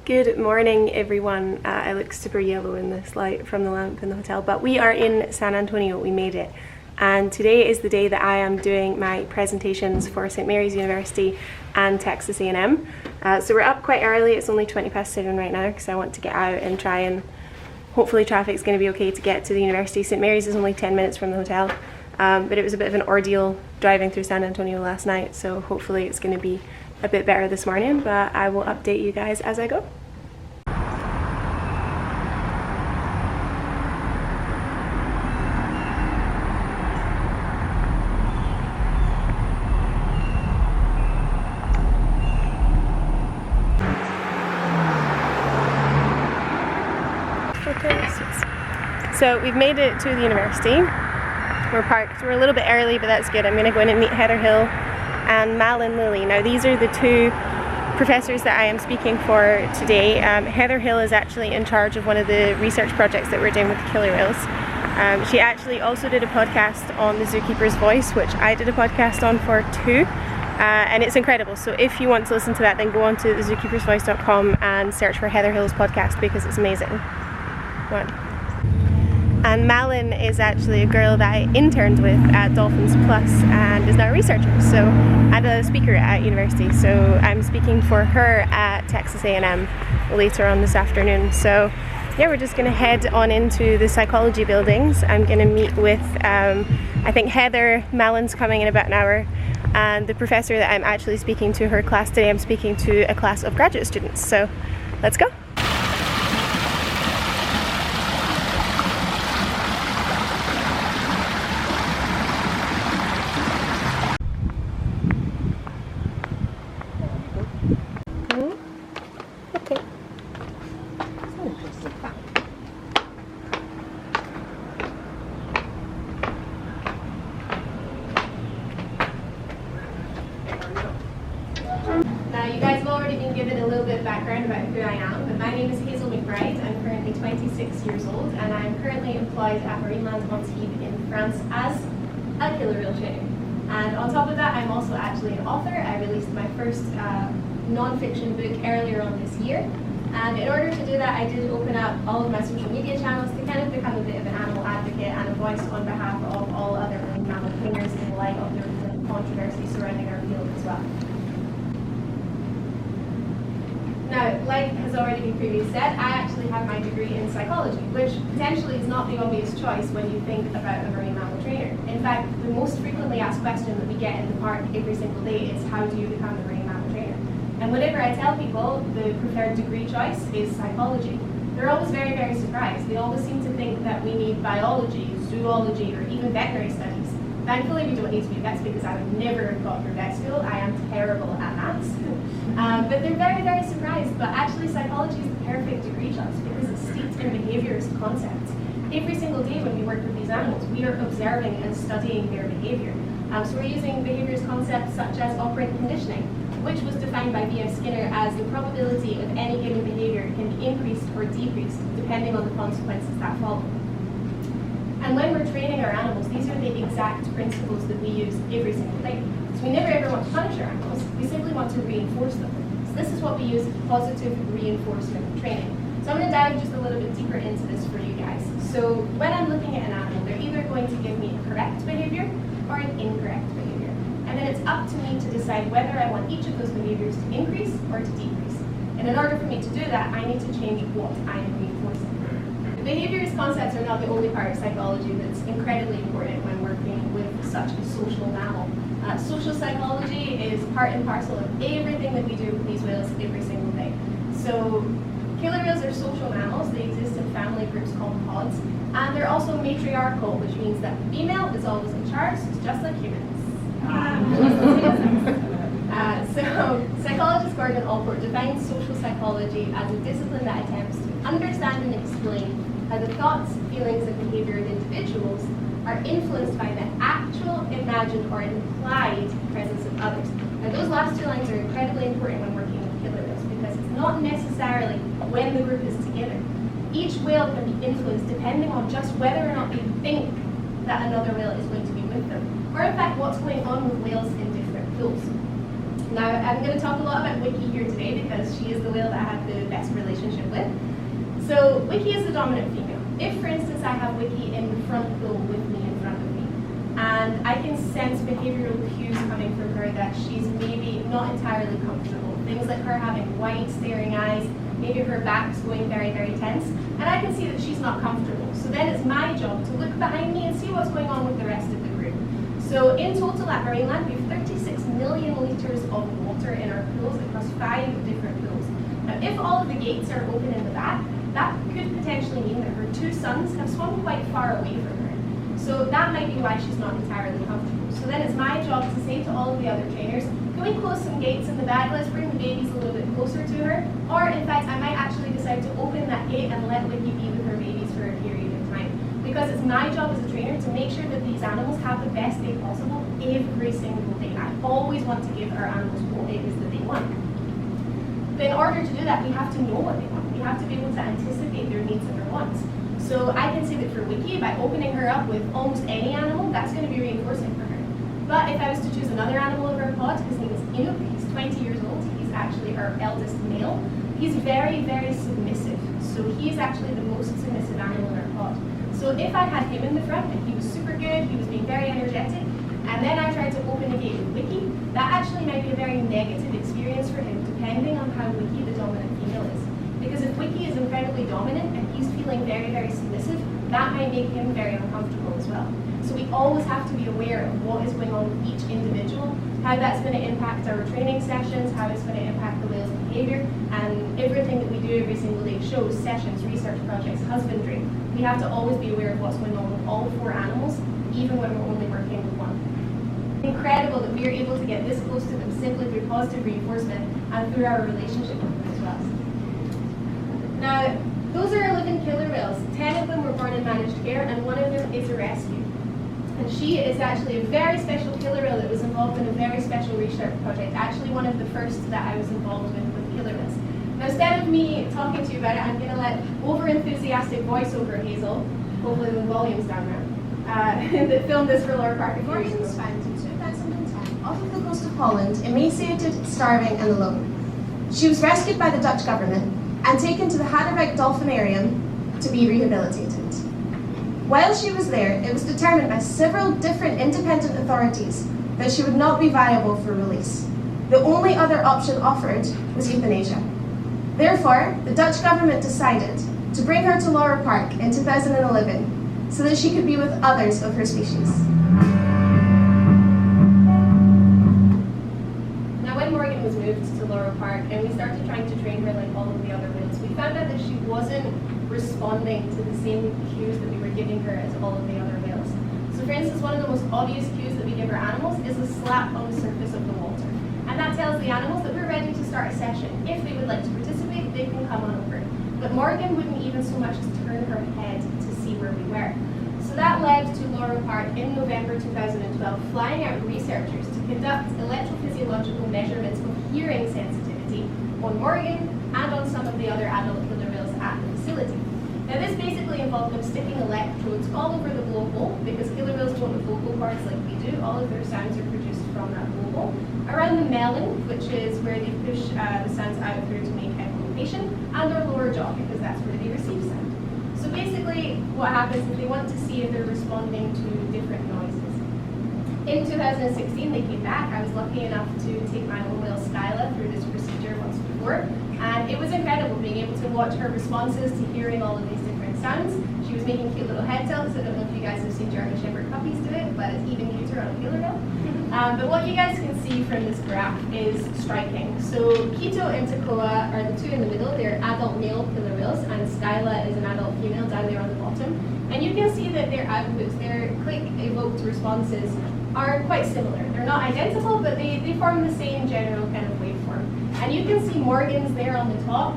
Good morning, everyone. I look super yellow in this light from the lamp in the hotel, but we are in San Antonio. We made it. And today is the day that I am doing my presentations for St. Mary's University and Texas A&M. So we're up quite early. It's only 7:20 right now because I want to get out and try and hopefully traffic's going to be okay to get to the university. St. Mary's is only 10 minutes from the hotel, but it was a bit of an ordeal driving through San Antonio last night, so hopefully it's going to be a bit better this morning, but I will update you guys as I go. So we've made it to the university. We're parked. We're a little bit early, but that's good. I'm going to go in and meet Heather Hill and Mal and Lily. Now these are the two professors that I am speaking for today. Heather Hill is actually in charge of one of the research projects that we're doing with the killer whales. She actually also did a podcast on the zookeeper's voice, which I did a podcast on for too. And it's incredible. So if you want to listen to that, then go on to thezookeepersvoice.com and search for Heather Hill's podcast because it's amazing. One. And Malin is actually a girl that I interned with at Dolphins Plus and is now a researcher, so and a speaker at university. So I'm speaking for her at Texas A&M later on this afternoon. So yeah, we're just going to head on into the psychology buildings. I'm going to meet with, I think Heather, Malin's coming in about an hour, and the professor that I'm actually speaking to, her class today, I'm speaking to a class of graduate students. So let's go. Background about who I am, but my name is Hazel McBride. I'm currently 26 years old and I'm currently employed at Marineland-on-Thebe in France as a killer whale trainer. And on top of that, I'm also actually an author. I released my first non-fiction book earlier on this year. And in order to do that, I did open up all of my social media channels to kind of become a bit of an animal advocate and a voice on behalf of all other marine mammal trainers in light of the recent controversy surrounding our field as well. Now, like has already been previously said, I actually have my degree in psychology, which potentially is not the obvious choice when you think about a marine mammal trainer. In fact, the most frequently asked question that we get in the park every single day is, how do you become a marine mammal trainer? And whenever I tell people the preferred degree choice is psychology, they're always very, very surprised. They always seem to think that we need biology, zoology, or even veterinary studies. Thankfully, we don't need to be vets because I would never have got through vet school. I am terrible at maths. But they're very, very surprised. But actually, psychology is the perfect degree choice because it's steeped in behaviorist concepts. Every single day when we work with these animals, we are observing and studying their behavior. So we're using behaviorist concepts such as operant conditioning, which was defined by B.F. Skinner as the probability of any given behavior can be increased or decreased depending on the consequences that follow. And when we're training our animals, these are the exact principles that we use every single day. So we never ever want to punish our animals, we simply want to reinforce them. So this is what we use positive reinforcement training. So I'm going to dive just a little bit deeper into this for you guys. So when I'm looking at an animal, they're either going to give me a correct behavior or an incorrect behavior. And then it's up to me to decide whether I want each of those behaviors to increase or to decrease. And in order for me to do that, I need to change what I am reinforcing. Behaviorist concepts are not the only part of psychology that's incredibly important when working with such a social mammal. Social psychology is part and parcel of everything that we do with these whales every single day. So killer whales are social mammals. They exist in family groups called pods. And they're also matriarchal, which means that the female is always in charge, just like humans. So psychologist Gordon Allport defines social psychology as a discipline that attempts to understand and explain how the thoughts, feelings, and behavior of individuals are influenced by the actual, imagined, or implied presence of others. Now those last two lines are incredibly important when working with killer whales because it's not necessarily when the group is together. Each whale can be influenced depending on just whether or not they think that another whale is going to be with them, or in fact what's going on with whales in different pools. Now, I'm going to talk a lot about Wiki here today because she is the whale that I have the best relationship with. So Wiki is the dominant female. If, for instance, I have Wiki in the front pool with me in front of me, and I can sense behavioral cues coming from her that she's maybe not entirely comfortable. Things like her having wide staring eyes, maybe her back's going very, very tense, and I can see that she's not comfortable. So then it's my job to look behind me and see what's going on with the rest of the group. So in total at Marineland, we have 36 million litres of water in our pools across 5 different pools. Now, if all of the gates are open in the back, that could potentially mean that her 2 sons have swum quite far away from her. So that might be why she's not entirely comfortable. So then it's my job to say to all of the other trainers, can we close some gates in the back, let's bring the babies a little bit closer to her, or in fact I might actually decide to open that gate and let Wiki be with her babies for a period of time. Because it's my job as a trainer to make sure that these animals have the best day possible every single day. I always want to give our animals what it is that they want. But in order to do that, we have to know what they want. We have to be able to anticipate their needs and their wants. So I can say that for Wiki, by opening her up with almost any animal, that's going to be reinforcing for her. But if I was to choose another animal of our pod, his name is Inuk, he's 20 years old, he's actually our eldest male. He's very, very submissive. So he's actually the most submissive animal in our pod. So if I had him in the front and he was super good, he was being very energetic, and then I tried to open a gate with Wiki, that actually might be a very negative experience for him, depending on how Wiki, the dominant female, is. Because if Wiki is incredibly dominant and he's feeling very, very submissive, that might make him very uncomfortable as well. So we always have to be aware of what is going on with each individual, how that's going to impact our training sessions, how it's going to impact the whale's behavior, and everything that we do every single day, shows, sessions, research projects, husbandry. We have to always be aware of what's going on with all 4 animals, even when we're only working with one. Incredible that we are able to get this close to them simply through positive reinforcement and through our relationship with them as well. Now, those are 11 killer whales. 10 of them were born in managed care, and 1 of them is a rescue. And she is actually a very special killer whale that was involved in a very special research project, actually one of the first that I was involved with killer whales. Now, instead of me talking to you about it, I'm going to let over-enthusiastic voiceover Hazel, hopefully the volume's down now, that filmed this for Loro Parque. Morgan was found in 2010 off of the coast of Holland, emaciated, starving and alone. She was rescued by the Dutch government and taken to the Harderwijk Dolphinarium to be rehabilitated. While she was there, it was determined by several different independent authorities that she would not be viable for release. The only other option offered was euthanasia. Therefore, the Dutch government decided to bring her to Loro Parque in 2011 so that she could be with others of her species. Now, when Morgan was moved to Loro Parque and we started trying to train her like all of the other whales, we found out that she wasn't responding to the same cues that we were giving her as all of the other whales. So for instance, one of the most obvious cues that we give our animals is a slap on the surface of the water. And that tells the animals that we're ready to start a session. If they would like to participate, they can come on over. But Morgan wouldn't even so much as turn her head to see where we were. So that led to Loro Parque in November 2012 flying out researchers to conduct electrophysiological measurements of hearing sensitivity on Morgan and on some of the other adult killer whales at the facility. Now this basically involved them sticking electrodes all over the blowhole, because killer whales don't have vocal cords like we do. All of their sounds are produced from that blowhole. Around the melon, which is where they push the sounds out through to make echolocation, and their lower jaw, because that's where they receive sound. So basically what happens is they want to see if they're responding to different noises. In 2016 they came back. I was lucky enough to take my own whale Skyla through this procedure once before. And it was incredible being able to watch her responses to hearing all of these different sounds. She was making cute little head tilts. I don't know if you guys have seen German Shepherd puppies do it, but it's even cuter on a killer whale. But what you guys can see from this graph is striking. So Quito and Tecoa are the 2 in the middle. They're adult male killer whales, and Skyla is an adult female down there on the bottom. And you can see that their outputs, their click-evoked responses, are quite similar. They're not identical, but they form the same general kind of waveform. And you can see Morgan's there on the top.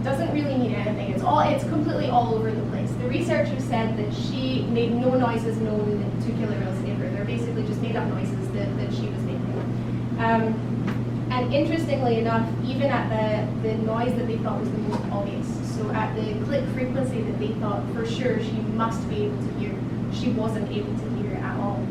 Doesn't really mean anything. It's completely all over the place. The researchers said that she made no noises known to killer whales ever. They're basically just made up noises that she was making. And interestingly enough, even at the noise that they thought was the most obvious, so at the click frequency that they thought for sure she must be able to hear, she wasn't able to hear at all.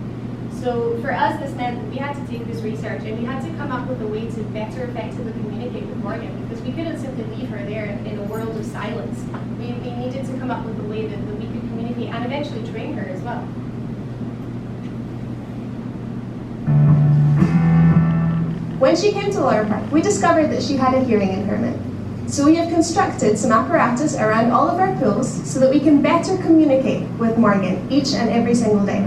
So for us, this meant that we had to take this research and we had to come up with a way to better effectively communicate with Morgan, because we couldn't simply leave her there in a world of silence. We needed to come up with a way that we could communicate and eventually train her as well. When she came to Loro Parque, we discovered that she had a hearing impairment. So we have constructed some apparatus around all of our pools so that we can better communicate with Morgan each and every single day.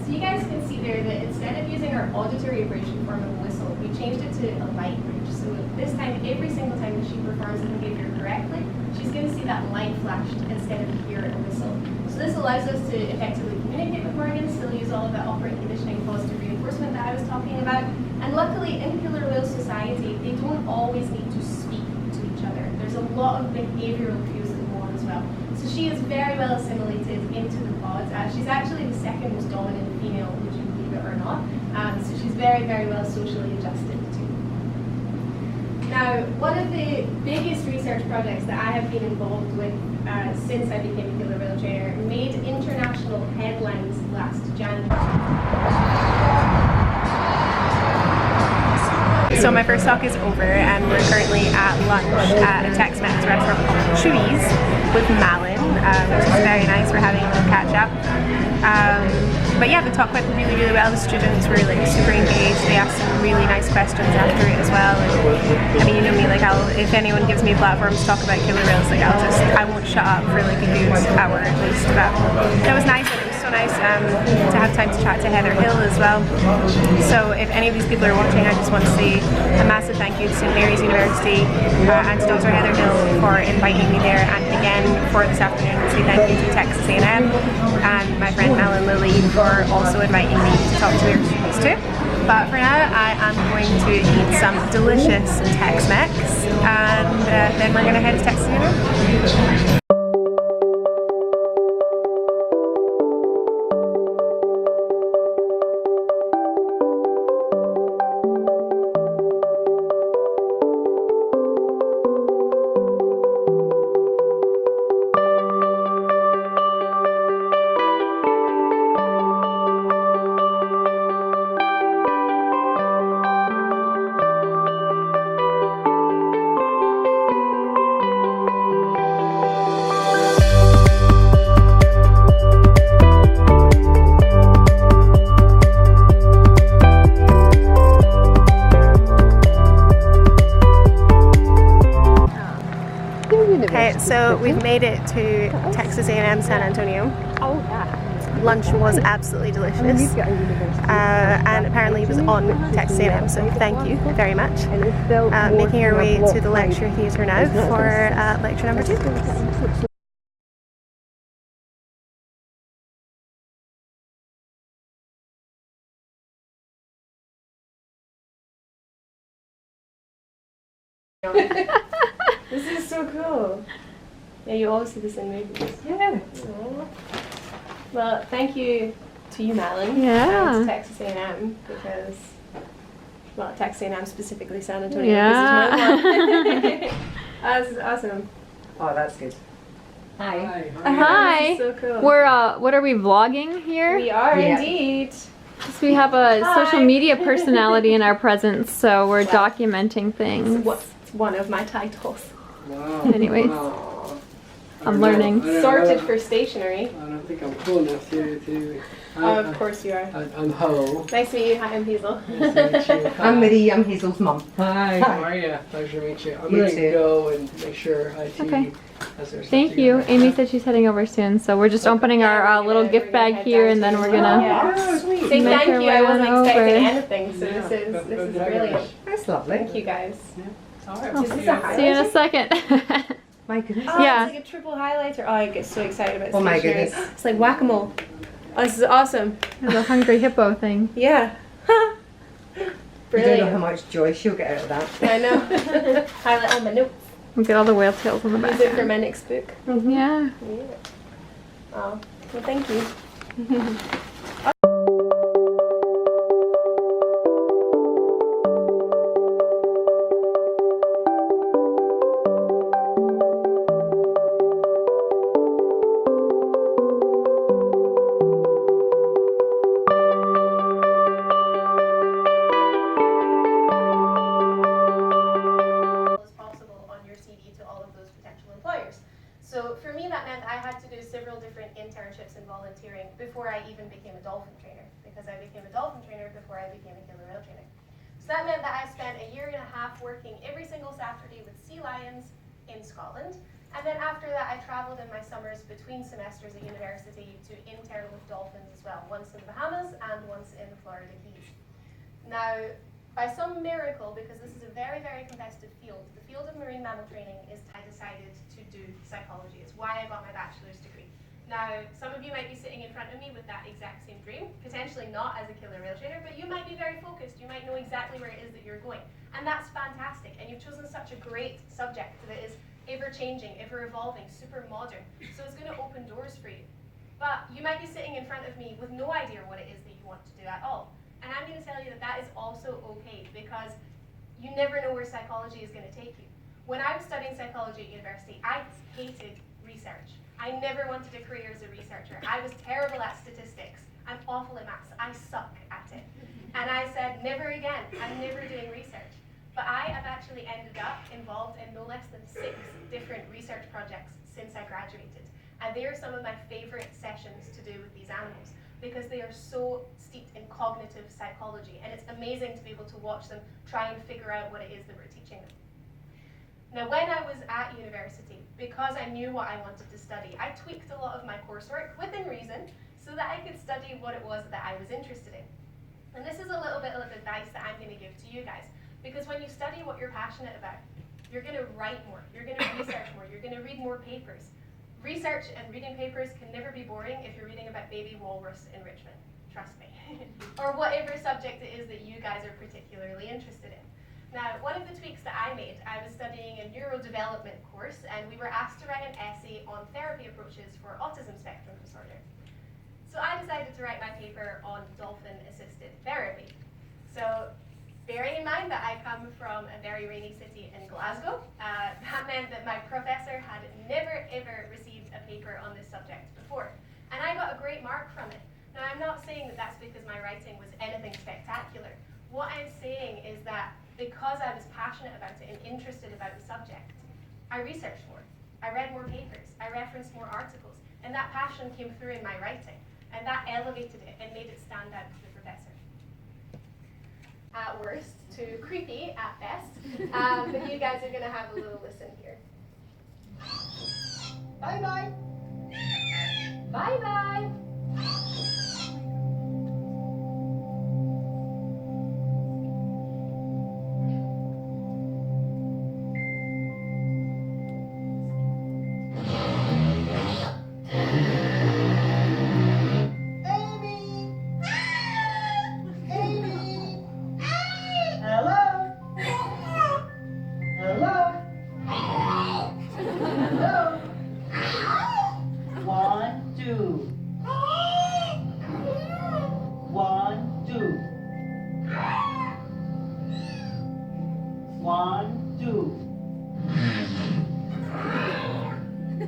So you guys can see there that instead of using our auditory bridge in form of a whistle, we changed it to a light bridge. So this time, every single time that she performs the behavior correctly, she's going to see that light flashed instead of hear a whistle. So this allows us to effectively communicate with Morgan, still use all of that operant conditioning positive reinforcement that I was talking about. And luckily, in killer whale society, they don't always need to speak to each other. There's a lot of behavioral cues that go on as well. So she is very well assimilated into the pods. She's actually the second most dominant female, would you believe it or not. So she's very, very well socially adjusted too. Now, one of the biggest research projects that I have been involved with since I became a killer whale trainer made international headlines last January. So my first talk is over and we're currently at lunch at a Tex-Mex restaurant called Chewy's with Malin, which is very nice. We're having a little catch up. But yeah, the talk went really, really well. The students were like super engaged. They asked some really nice questions after it as well. And I mean, you know me, like if anyone gives me a platform to talk about killer whales, like I won't shut up for like a good hour at least. But it was nice. It was so nice to have time to chat to Heather Hill as well. So if any of these people are watching, I just want to say a massive thank you to St. Mary's University and to Dr. Heather Hill for inviting me there, and again for this afternoon to say thank you to Texas A&M and my friend Alan Lilly for also inviting me to talk to their students too. But for now, I am going to eat some delicious Tex-Mex and then we're going to head to Texas A&M. Okay, so we've made it to Texas A&M San Antonio. Lunch was absolutely delicious, and apparently it was on Texas A&M, so thank you very much. Making our way to the lecture theatre now for lecture number 2. This is so cool. Yeah, you always see this in movies. Yeah. Aww. Well, thank you to you, Malin. Yeah. And to Texas A&M because, well, Texas A&M specifically San Antonio. Yeah. This is my one. This is awesome. Oh, that's good. Hi. This is so cool. We're what are we vlogging here? We are Yeah. indeed. So we have a social media personality in our presence, so we're documenting things. It's one of my titles. Wow. Anyways. Wow. I'm learning. Sorted for stationery. I don't think I'm cool enough to Of course you are. I'm Ho. Nice to meet you. Hi, I'm Hazel. Nice to meet you. I'm Marie, I'm Hazel's mum. Hi, how are you? Pleasure to meet you. I'm You going too. to go and make sure IT Okay. has their stuff Thank you. together. Amy said she's heading over soon, so we're just opening our little gift bag here, and then we're gonna. Yeah. sweet. Say Make thank our you. way I wasn't on expecting over. anything, so this is brilliant. That's lovely. Thank you guys. All right. Is this a highlighter? See you in a second. My goodness. Oh, Yeah. it's like a triple highlighter. Oh, I get so excited about Oh my stationery. goodness. It's like whack-a-mole. Oh, this is awesome. There's a hungry hippo thing. Yeah. You don't know how Brilliant. much joy she'll get out of that. I know. Highlight on my notes. We get all the whale tails on the back. Use it for my next book. Yeah. Yeah. Oh, well, thank you. became a dolphin trainer before I became a killer whale trainer. So that meant that I spent a year and a half working every single Saturday with sea lions in Scotland. And then after that, I traveled in my summers between semesters at university to intern with dolphins as well, once in the Bahamas and once in the Florida Keys. Now, by some miracle, because this is a very, very competitive field, the field of marine mammal training is I decided to do psychology. It's why I got my bachelor's degree. Now, some of you might be sitting in front of me with that exact same dream, potentially not as a killer whale trainer, but you might be very focused. You might know exactly where it is that you're going. And that's fantastic. And you've chosen such a great subject that is ever-changing, ever-evolving, super modern. So it's going to open doors for you. But you might be sitting in front of me with no idea what it is that you want to do at all. And I'm going to tell you that that is also okay, because you never know where psychology is going to take you. When I was studying psychology at university, I hated research. I never wanted a career as a researcher. I was terrible at statistics. I'm awful at maths. I suck at it. And I said, never again. I'm never doing research. But I have actually ended up involved in no less than 6 different research projects since I graduated. And they are some of my favorite sessions to do with these animals, because they are so steeped in cognitive psychology. And it's amazing to be able to watch them try and figure out what it is that we're teaching them. Now, when I was at university, because I knew what I wanted to study, I tweaked a lot of my coursework within reason so that I could study what it was that I was interested in. And this is a little bit of advice that I'm going to give to you guys, because when you study what you're passionate about, you're going to write more, you're going to research more, you're going to read more papers. Research and reading papers can never be boring if you're reading about baby walrus enrichment, trust me, or whatever subject it is that you guys are particularly interested in. Now, one of the tweaks that I made, I was studying a neurodevelopment course, and we were asked to write an essay on therapy approaches for autism spectrum disorder. So I decided to write my paper on dolphin-assisted therapy. So, bearing in mind that I come from a very rainy city in Glasgow, that meant that my professor had never ever received a paper on this subject before. And I got a great mark from it. Now, I'm not saying that that's because my writing was anything spectacular. What I'm saying is that because I was passionate about it and interested about the subject, I researched more. I read more papers. I referenced more articles. And that passion came through in my writing. And that elevated it and made it stand out to the professor. At worst, too creepy at best. But you guys are going to have a little listen here. Bye-bye. Bye-bye.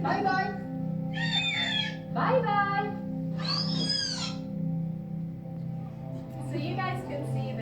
Bye-bye. Bye-bye.